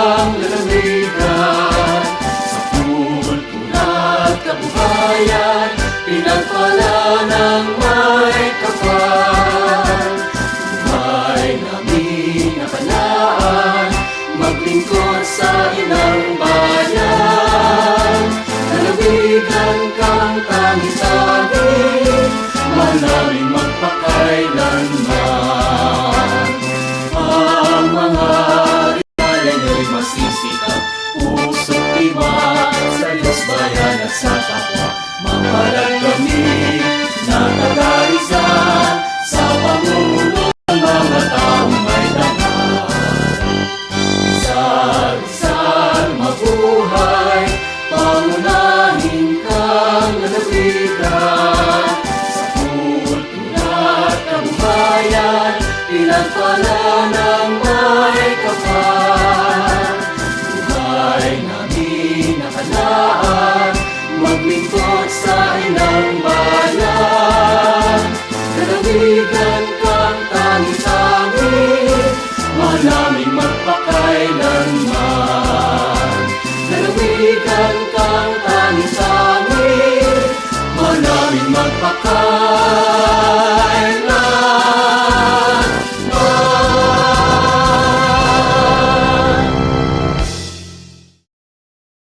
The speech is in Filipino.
kang lalawigan. Sa kultura at kabuhayan, pinagpala ng may kapal. Buhay namin nakalaan, maglingkod sa inang bayan. Lalawigan kang tangi-tangi, mahal namin magpakailanman. Ang mga rinalay nyo'y masisita, puso't tiwala sa Diyos, bayan at sa kapwa. Mapalag kami na taga-Rizal, sa pamumuno ng mga taong may dangal. Rizal, mabuhay, pangunahin kang lalawigan. Sa kultura at kabuhayan, pinagpala na